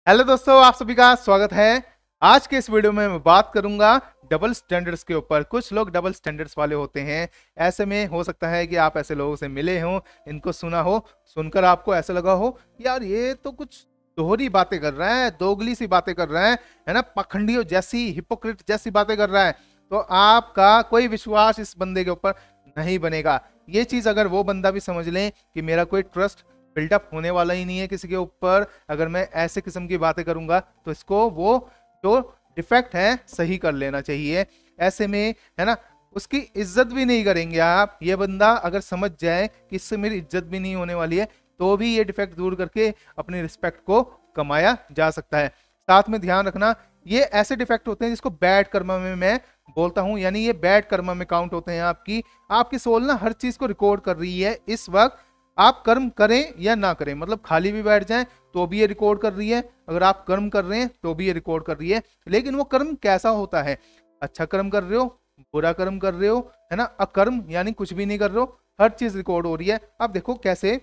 Hello दोस्तों, आप सभी का स्वागत है। आज के इस वीडियो में मैं बात करूंगा डबल स्टैंडर्ड्स के ऊपर। कुछ लोग डबल स्टैंडर्ड्स वाले होते हैं। ऐसे में हो सकता है कि आप ऐसे लोगों से मिले हो, इनको सुना हो, सुनकर आपको ऐसा लगा हो यार ये तो कुछ दोहरी बातें कर रहा है, दोगली सी बातें कर रहा है ना, पाखंडियों जैसी, हिपोक्रेट जैसी बातें कर रहा है। तो आपका कोई विश्वास इस बंदे के ऊपर नहीं बनेगा। ये चीज अगर वो बंदा भी समझ ले कि मेरा कोई ट्रस्ट बिल्डअप होने वाला ही नहीं है किसी के ऊपर, अगर मैं ऐसे किस्म की बातें करूंगा, तो इसको वो जो डिफेक्ट है सही कर लेना चाहिए। ऐसे में है ना, उसकी इज्जत भी नहीं करेंगे आप। ये बंदा अगर समझ जाए कि इससे मेरी इज्जत भी नहीं होने वाली है, तो भी ये डिफेक्ट दूर करके अपनी रिस्पेक्ट को कमाया जा सकता है। साथ में ध्यान रखना, ये ऐसे डिफेक्ट होते हैं जिसको बैड कर्मा में मैं बोलता हूं, यानी ये बैड कर्मा में काउंट होते हैं। आपकी सोल ना हर चीज को रिकॉर्ड कर रही है इस वक्त। आप कर्म करें या ना करें, मतलब खाली भी बैठ जाएं तो भी ये रिकॉर्ड कर रही है, अगर आप कर्म कर रहे हैं तो भी ये रिकॉर्ड कर रही है। लेकिन वो कर्म कैसा होता है, अच्छा कर्म कर रहे हो, बुरा कर्म कर रहे हो, है ना, अकर्म यानी कुछ भी नहीं कर रहे हो, हर चीज रिकॉर्ड हो रही है। आप देखो कैसे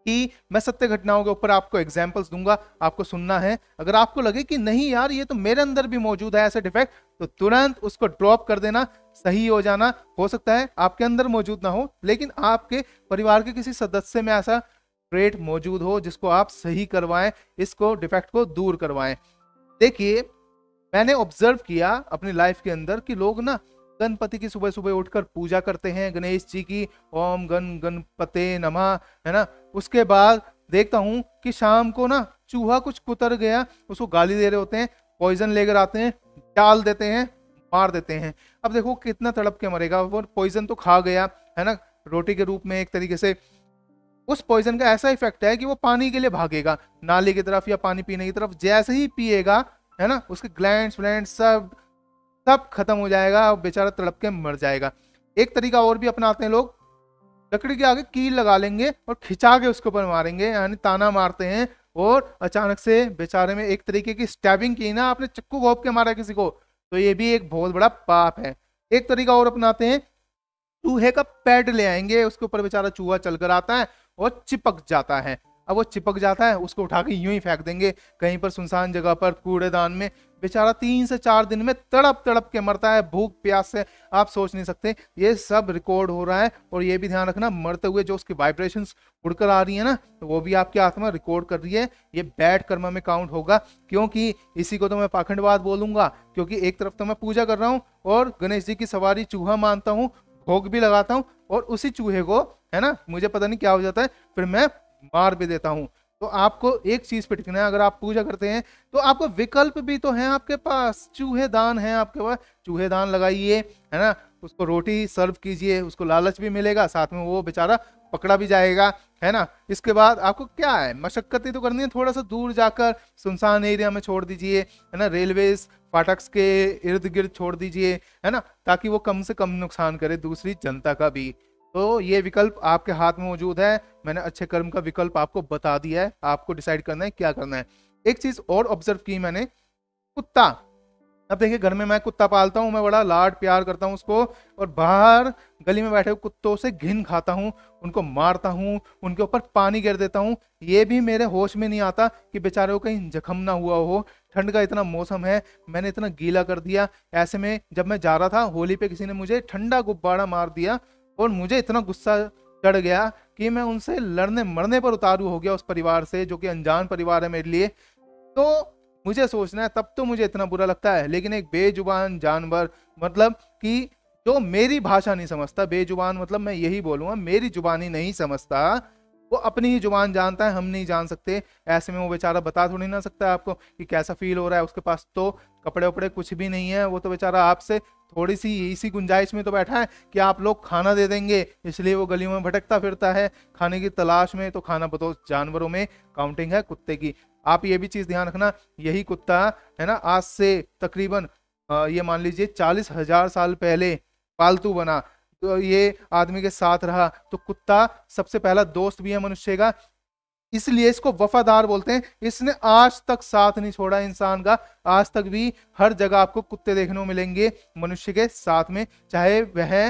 कि मैं सत्य घटनाओं के ऊपर आपको एग्जांपल्स दूंगा, आपको सुनना है। अगर आपको लगे कि नहीं यार ये तो मेरे अंदर भी मौजूद है ऐसा डिफेक्ट, तो तुरंत उसको ड्रॉप कर देना, सही हो जाना। हो सकता है आपके अंदर मौजूद ना हो, लेकिन आपके परिवार के किसी सदस्य में ऐसा ट्रेट मौजूद हो जिसको आप सही करवाएं, इसको डिफेक्ट को दूर करवाएं। देखिए, मैंने ऑब्जर्व किया अपनी लाइफ के अंदर कि लोग ना गणपति की सुबह सुबह उठकर पूजा करते हैं, गणेश जी की ओम गणपते नमः, है ना। उसके बाद देखता हूं कि शाम को ना चूहा कुछ कुतर गया, उसको गाली दे रहे होते हैं, पॉइजन लेकर आते हैं, डाल देते हैं, मार देते हैं। अब देखो कितना तड़प के मरेगा वो, पॉइजन तो खा गया, है ना, रोटी के रूप में। एक तरीके से उस पॉइजन का ऐसा इफेक्ट है कि वो पानी के लिए भागेगा, नाली की तरफ या पानी पीने की तरफ। जैसे ही पिएगा, है ना, उसके ग्लैंड्स व्लैंड्स सब सब खत्म हो जाएगा, बेचारा तड़प के मर जाएगा। एक तरीका और भी अपनाते हैं लोग, लकड़ी के आगे कील लगा लेंगे और खिंचा के उसके ऊपर मारेंगे, यानी ताना मारते हैं। और अचानक से बेचारे में एक तरीके की स्टैबिंग की ना, आपने चक्कू घोंप के मारा किसी को, तो ये भी एक बहुत बड़ा पाप है। एक तरीका और अपनाते हैं, चूहे का पैड ले आएंगे, उसके ऊपर बेचारा चूहा चलकर आता है और चिपक जाता है। अब वो चिपक जाता है, उसको उठा के यूं ही फेंक देंगे कहीं पर सुनसान जगह पर, कूड़ेदान में। बेचारा 3 से 4 दिन में तड़प तड़प के मरता है, भूख प्यास से। आप सोच नहीं सकते, ये सब रिकॉर्ड हो रहा है। और ये भी ध्यान रखना, मरते हुए जो उसकी वाइब्रेशंस उड़कर आ रही है ना, तो वो भी आपकी आत्मा रिकॉर्ड कर रही है। ये बैड कर्म में काउंट होगा। क्योंकि इसी को तो मैं पाखंडवाद बोलूंगा, क्योंकि एक तरफ तो मैं पूजा कर रहा हूँ और गणेश जी की सवारी चूहा मानता हूँ, भोग भी लगाता हूँ, और उसी चूहे को, है ना, मुझे पता नहीं क्या हो जाता है, फिर मैं मार भी देता हूं। तो आपको एक चीज पे टिकना है, अगर आप पूजा करते हैं तो आपको विकल्प भी तो है आपके पास, चूहे दान है आपके पास, चूहे दान लगाइए, है ना, उसको रोटी सर्व कीजिए, उसको लालच भी मिलेगा, साथ में वो बेचारा पकड़ा भी जाएगा, है ना। इसके बाद आपको क्या है, मशक्कत ही तो करनी है, थोड़ा सा दूर जाकर सुनसान एरिया में छोड़ दीजिए, है ना, रेलवे फाटक के इर्द गिर्द छोड़ दीजिए, है ना, ताकि वो कम से कम नुकसान करे दूसरी जनता का भी। तो ये विकल्प आपके हाथ में मौजूद है। मैंने अच्छे कर्म का विकल्प आपको बता दिया है, आपको डिसाइड करना है क्या करना है। एक चीज और ऑब्जर्व की मैंने, कुत्ता। अब देखिए, घर में मैं कुत्ता पालता हूँ, मैं बड़ा लाड प्यार करता हूँ उसको, और बाहर गली में बैठे हुए कुत्तों से घिन खाता हूँ, उनको मारता हूँ, उनके ऊपर पानी गिर देता हूँ। ये भी मेरे होश में नहीं आता कि बेचारे को कहीं जख्म ना हुआ हो। ठंड का इतना मौसम है, मैंने इतना गीला कर दिया। ऐसे में जब मैं जा रहा था होली पे, किसी ने मुझे ठंडा गुब्बारा मार दिया और मुझे इतना गुस्सा चढ़ गया कि मैं उनसे लड़ने मरने पर उतारू हो गया, उस परिवार से, जो कि अनजान परिवार है मेरे लिए। तो मुझे सोचना है, तब तो मुझे इतना बुरा लगता है, लेकिन एक बेजुबान जानवर, मतलब कि जो मेरी भाषा नहीं समझता, बेजुबान मतलब मैं यही बोलूंगा, मेरी जुबानी नहीं समझता, वो अपनी ही जुबान जानता है, हम नहीं जान सकते। ऐसे में वो बेचारा बता थोड़ी ना सकता है आपको कि कैसा फील हो रहा है। उसके पास तो कपड़े वपड़े कुछ भी नहीं है, वो तो बेचारा आपसे थोड़ी सी इसी गुंजाइश में तो बैठा है कि आप लोग खाना दे देंगे, इसलिए वो गलियों में भटकता फिरता है खाने की तलाश में। तो खाना बताओ, जानवरों में काउंटिंग है कुत्ते की। आप ये भी चीज ध्यान रखना, यही कुत्ता, है ना, आज से तकरीबन ये मान लीजिए 40,000 साल पहले पालतू बना, तो ये आदमी के साथ रहा। तो कुत्ता सबसे पहला दोस्त भी है मनुष्य का, इसलिए इसको वफादार बोलते हैं। इसने आज तक साथ नहीं छोड़ा इंसान का, आज तक भी हर जगह आपको कुत्ते देखने को मिलेंगे मनुष्य के साथ में, चाहे वह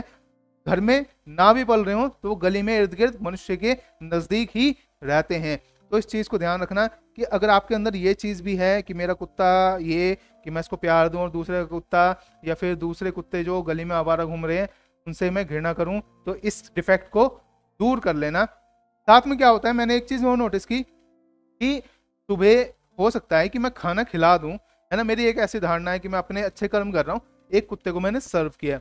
घर में ना भी पल रहे हो तो वो गली में इर्द गिर्द मनुष्य के नजदीक ही रहते हैं। तो इस चीज़ को ध्यान रखना कि अगर आपके अंदर ये चीज़ भी है कि मेरा कुत्ता ये कि मैं इसको प्यार दूं और दूसरे कुत्ता या फिर दूसरे कुत्ते जो गली में आवारा घूम रहे हैं उनसे मैं घृणा करूं, तो इस डिफेक्ट को दूर कर लेना। साथ में क्या होता है, मैंने एक चीज़ और नोटिस की कि सुबह हो सकता है कि मैं खाना खिला दूं, है ना, मेरी एक ऐसी धारणा है कि मैं अपने अच्छे कर्म कर रहा हूँ, एक कुत्ते को मैंने सर्व किया।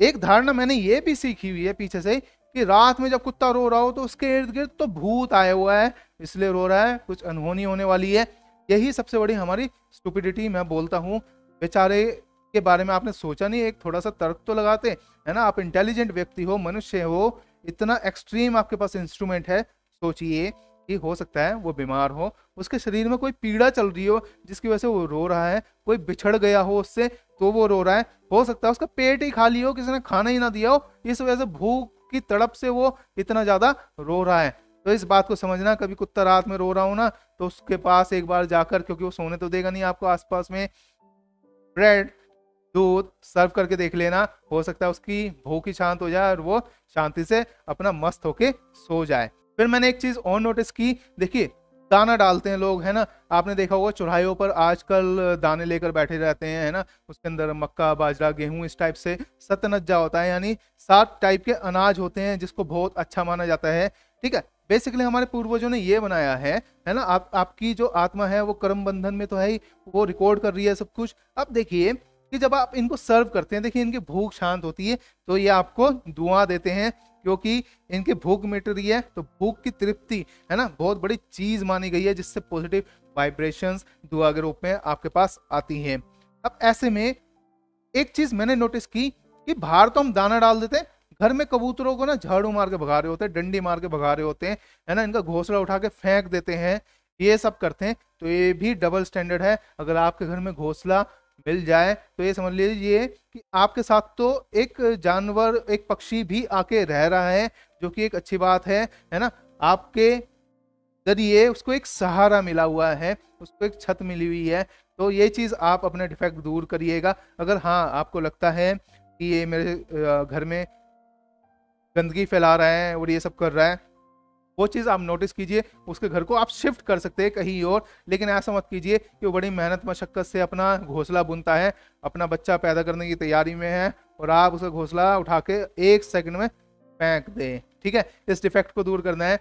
एक धारणा मैंने ये भी सीखी हुई है पीछे से कि रात में जब कुत्ता रो रहा हो तो उसके इर्द गिर्द तो भूत आया हुआ है, इसलिए रो रहा है, कुछ अनहोनी होने वाली है। यही सबसे बड़ी हमारी स्टुपिडिटी मैं बोलता हूँ। बेचारे के बारे में आपने सोचा नहीं, एक थोड़ा सा तर्क तो लगाते, है ना। आप इंटेलिजेंट व्यक्ति हो, मनुष्य हो, इतना एक्सट्रीम आपके पास इंस्ट्रूमेंट है, सोचिए कि हो सकता है वो बीमार हो, उसके शरीर में कोई पीड़ा चल रही हो जिसकी वजह से वो रो रहा है, कोई बिछड़ गया हो उससे तो वो रो रहा है, हो सकता है उसका पेट ही खाली हो, किसी ने खाना ही ना दिया हो, इस वजह से भूख की तड़प से वो इतना ज्यादा रो रहा है। तो इस बात को समझना, कभी कुत्ता रात में रो रहा हो ना तो उसके पास एक बार जाकर, क्योंकि वो सोने तो देगा नहीं आपको, आसपास में ब्रेड दूध सर्व करके देख लेना, हो सकता है उसकी भूख ही शांत हो जाए और वो शांति से अपना मस्त होके सो जाए। फिर मैंने एक चीज और नोटिस की, देखिए दाना डालते हैं लोग, है ना, आपने देखा होगा चौराहों पर आजकल दाने लेकर बैठे रहते हैं, है ना, उसके अंदर मक्का बाजरा गेहूं इस टाइप से सतनज्जा होता है, यानी 7 टाइप के अनाज होते हैं जिसको बहुत अच्छा माना जाता है। ठीक है, बेसिकली हमारे पूर्वजों ने ये बनाया है ना। आपकी जो आत्मा है वो कर्म बंधन में तो है ही, वो रिकॉर्ड कर रही है सब कुछ। अब देखिए कि जब आप इनको सर्व करते हैं, देखिए इनकी भूख शांत होती है तो ये आपको दुआ देते हैं, क्योंकि इनकी भूख मिट रही है। तो भूख की तृप्ति, है ना, बहुत बड़ी चीज मानी गई है, जिससे पॉजिटिव वाइब्रेशंस दुआ के रूप में आपके पास आती हैं। अब ऐसे में एक चीज मैंने नोटिस की कि बाहर तो हम दाना डाल देते हैं, घर में कबूतरों को ना झाड़ू मार के भगा रहे होते हैं, डंडी मार के भगा रहे होते हैं, है ना, इनका घोंसला उठा के फेंक देते हैं, ये सब करते हैं। तो ये भी डबल स्टैंडर्ड है। अगर आपके घर में घोंसला मिल जाए तो ये समझ लीजिए कि आपके साथ तो एक जानवर, एक पक्षी भी आके रह रहा है, जो कि एक अच्छी बात है ना। आपके जरिए उसको एक सहारा मिला हुआ है, उसको एक छत मिली हुई है। तो ये चीज आप अपने डिफेक्ट दूर करिएगा। अगर हाँ आपको लगता है कि ये मेरे घर में गंदगी फैला रहा है और ये सब कर रहा है, वो चीज़ आप नोटिस कीजिए, उसके घर को आप शिफ्ट कर सकते हैं कहीं और। लेकिन ऐसा मत कीजिए कि वो बड़ी मेहनत मशक्कत से अपना घोंसला बुनता है, अपना बच्चा पैदा करने की तैयारी में है, और आप उसका घोंसला उठा के 1 सेकंड में फेंक दें। ठीक है, इस डिफेक्ट को दूर करना है।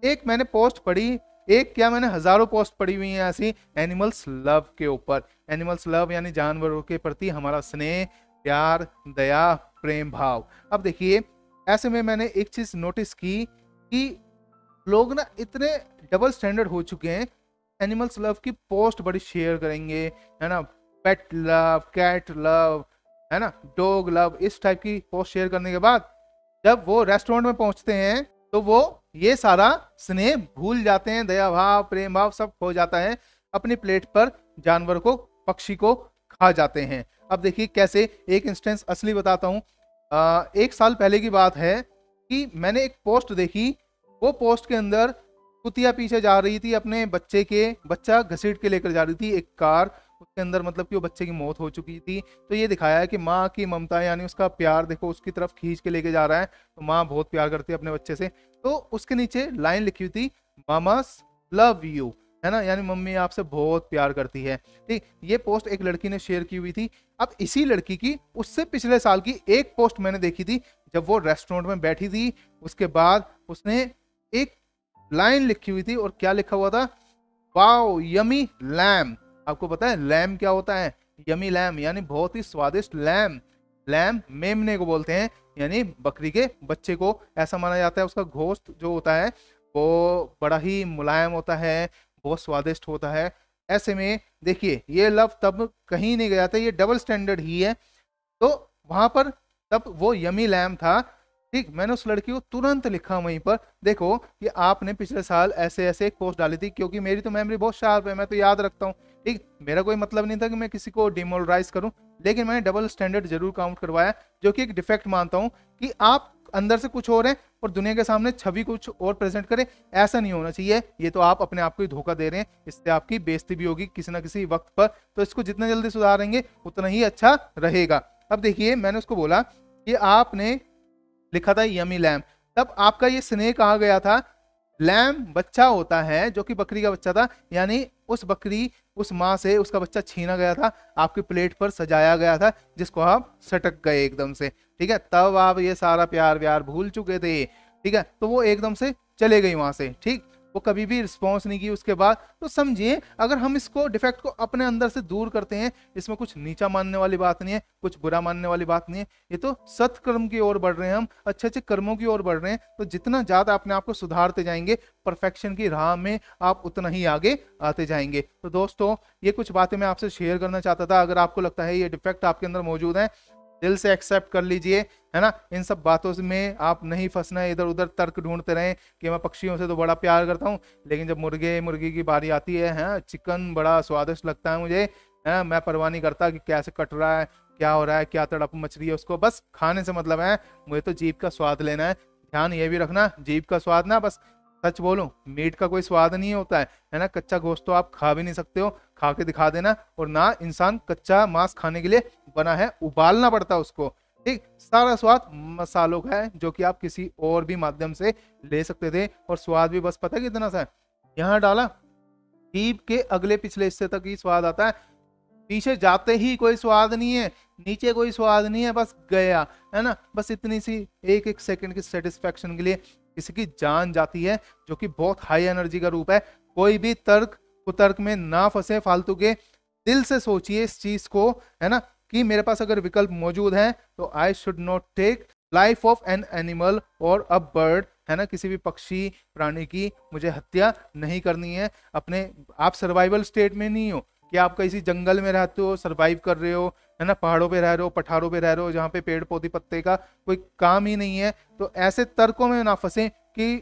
एक मैंने पोस्ट पढ़ी, एक क्या मैंने हजारों पोस्ट पढ़ी हुई हैं ऐसी एनिमल्स लव के ऊपर। एनिमल्स लव यानी जानवरों के प्रति हमारा स्नेह, प्यार, दया, प्रेम भाव। अब देखिए ऐसे में मैंने एक चीज नोटिस की कि लोग ना इतने डबल स्टैंडर्ड हो चुके हैं, एनिमल्स लव की पोस्ट बड़ी शेयर करेंगे, है ना, पेट लव, कैट लव, है ना, डॉग लव, इस टाइप की पोस्ट शेयर करने के बाद जब वो रेस्टोरेंट में पहुंचते हैं तो वो ये सारा स्नेह भूल जाते हैं, दया भाव, प्रेम भाव सब खो जाता है, अपनी प्लेट पर जानवर को, पक्षी को खा जाते हैं। अब देखिए कैसे, एक इंस्टेंस असली बताता हूँ। 1 साल पहले की बात है कि मैंने एक पोस्ट देखी, वो पोस्ट के अंदर कुतिया पीछे जा रही थी अपने बच्चा घसीट के लेकर जा रही थी एक कार, उसके अंदर मतलब कि वो बच्चे की मौत हो चुकी थी। तो ये दिखाया है कि माँ की ममता यानी उसका प्यार, देखो उसकी तरफ खींच के लेके जा रहा है, तो माँ बहुत प्यार करती है अपने बच्चे से। तो उसके नीचे लाइन लिखी हुई थी, मामास लव यू, है ना, यानी मम्मी आपसे बहुत प्यार करती है। ठीक, ये पोस्ट एक लड़की ने शेयर की हुई थी। अब इसी लड़की की उससे पिछले साल की एक पोस्ट मैंने देखी थी, जब वो रेस्टोरेंट में बैठी थी, उसके बाद उसने एक लाइन लिखी हुई थी, और क्या लिखा हुआ था, वाओ यमी लैम। आपको पता है लैम क्या होता है? यमी लैम यानी बहुत ही स्वादिष्ट लैम। लैम मेमने को बोलते हैं, यानी बकरी के बच्चे को। ऐसा माना जाता है उसका गोश्त जो होता है वो बड़ा ही मुलायम होता है, बहुत स्वादिष्ट होता है। ऐसे में देखिए ये लव तब कहीं नहीं गया था, ये डबल स्टैंडर्ड ही है। तो वहां पर तब वो यमी लैम था। ठीक, मैंने उस लड़की को तुरंत लिखा वहीं पर, देखो कि आपने पिछले साल ऐसे ऐसे एक पोस्ट डाली थी, क्योंकि मेरी तो मेमोरी बहुत शार्प है, मैं तो याद रखता हूँ। ठीक, मेरा कोई मतलब नहीं था कि मैं किसी को डिमोरलाइज करूं, लेकिन मैंने डबल स्टैंडर्ड जरूर काउंट करवाया, जो कि एक डिफेक्ट मानता हूं कि आप अंदर से कुछ और हैं और दुनिया के सामने छवि कुछ और प्रेजेंट करें। ऐसा नहीं होना चाहिए, ये तो आप अपने आप को ही धोखा दे रहे हैं, इससे आपकी बेइज्जती भी होगी किसी ना किसी वक्त पर। तो इसको जितना जल्दी सुधारेंगे उतना ही अच्छा रहेगा। अब देखिए मैंने उसको बोला कि आपने लिखा था यमी लैम, तब आपका ये स्नेह कहाँ गया था? लैम बच्चा होता है जो कि बकरी का बच्चा था, यानी उस बकरी उस माँ से उसका बच्चा छीना गया था, आपकी प्लेट पर सजाया गया था, जिसको आप सटक गए एकदम से, ठीक है। तब आप ये सारा प्यार व्यार भूल चुके थे, ठीक है। तो वो एकदम से चले गई वहां से, ठीक। वो कभी भी रिस्पॉन्स नहीं की उसके बाद। तो समझिए, अगर हम इसको डिफेक्ट को अपने अंदर से दूर करते हैं, इसमें कुछ नीचा मानने वाली बात नहीं है, कुछ बुरा मानने वाली बात नहीं है, ये तो सत्कर्म की ओर बढ़ रहे हैं हम, अच्छे अच्छे कर्मों की ओर बढ़ रहे हैं। तो जितना ज्यादा अपने आप को सुधारते जाएंगे, परफेक्शन की राह में आप उतना ही आगे आते जाएंगे। तो दोस्तों, ये कुछ बातें मैं आपसे शेयर करना चाहता था। अगर आपको लगता है ये डिफेक्ट आपके अंदर मौजूद है, दिल से एक्सेप्ट कर लीजिए, है ना। इन सब बातों में आप नहीं फंसना है, इधर उधर तर्क ढूंढते रहें कि मैं पक्षियों से तो बड़ा प्यार करता हूँ, लेकिन जब मुर्गे मुर्गी की बारी आती है, चिकन बड़ा स्वादिष्ट लगता है मुझे, है, मैं परवाह नहीं करता कि कैसे कट रहा है, क्या हो रहा है, क्या तड़प मच रही है, उसको बस खाने से मतलब है, मुझे तो जीभ का स्वाद लेना है। ध्यान ये भी रखना, जीभ का स्वाद ना, बस सच बोलो, मीट का कोई स्वाद नहीं होता है ना। कच्चा गोश्त तो आप खा भी नहीं सकते हो, खा के दिखा देना। और ना इंसान कच्चा मांस खाने के लिए बना है, उबालना पड़ता है उसको, ठीक। सारा स्वाद मसालों का है, जो कि आप किसी और भी माध्यम से ले सकते थे। और स्वाद भी बस पता है कितना सा है, यहाँ डाला, जीभ के अगले पिछले हिस्से तक ही स्वाद आता है, पीछे जाते ही कोई स्वाद नहीं है, नीचे कोई स्वाद नहीं है, बस गया, है ना। बस इतनी सी एक एक सेकंड की सेटिस्फेक्शन के लिए किसी की जान जाती है, जो कि बहुत हाई एनर्जी का रूप है। कोई भी तर्क कुतर्क में ना फंसे फालतू के, दिल से सोचिए इस चीज को, है ना, कि मेरे पास अगर विकल्प मौजूद है तो I should not take life of an animal और अ बर्ड, है ना। किसी भी पक्षी प्राणी की मुझे हत्या नहीं करनी है। अपने आप सर्वाइवल स्टेट में नहीं हो कि आप किसी जंगल में रहते हो, सरवाइव कर रहे हो, है ना, पहाड़ों पे रह रहे हो, पठारों पे रह रहे हो, जहाँ पे पेड़ पौधे पत्ते का कोई काम ही नहीं है। तो ऐसे तर्कों में ना फंसे कि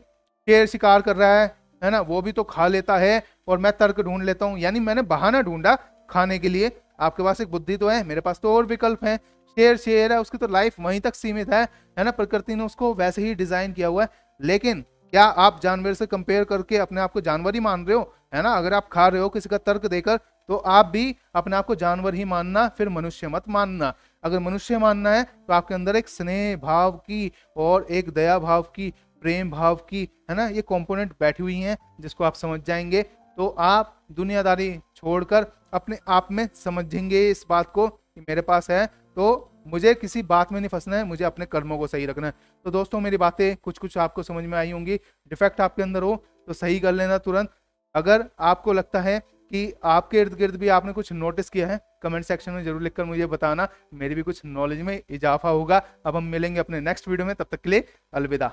शेर शिकार कर रहा है ना, वो भी तो खा लेता है और मैं तर्क ढूंढ लेता हूँ, यानी मैंने बहाना ढूंढा खाने के लिए। आपके पास एक बुद्धि तो है, मेरे पास तो और विकल्प है। शेर शेर है, उसकी तो लाइफ वहीं तक सीमित है ना, प्रकृति ने उसको वैसे ही डिजाइन किया हुआ है। लेकिन क्या आप जानवर से कंपेयर करके अपने आप को जानवर ही मान रहे हो, है ना। अगर आप खा रहे हो किसी का तर्क देकर, तो आप भी अपने आप को जानवर ही मानना, फिर मनुष्य मत मानना। अगर मनुष्य मानना है तो आपके अंदर एक स्नेह भाव की और एक दया भाव की, प्रेम भाव की, है ना, ये कंपोनेंट बैठी हुई हैं, जिसको आप समझ जाएंगे तो आप दुनियादारी छोड़कर अपने आप में समझेंगे इस बात को कि मेरे पास है तो मुझे किसी बात में नहीं फंसना है, मुझे अपने कर्मों को सही रखना है। तो दोस्तों, मेरी बातें कुछ कुछ आपको समझ में आई होंगी। डिफेक्ट आपके अंदर हो तो सही कर लेना तुरंत। अगर आपको लगता है कि आपके इर्द गिर्द भी आपने कुछ नोटिस किया है, कमेंट सेक्शन में जरूर लिखकर मुझे बताना, मेरी भी कुछ नॉलेज में इजाफा होगा। अब हम मिलेंगे अपने नेक्स्ट वीडियो में, तब तक के लिए अलविदा।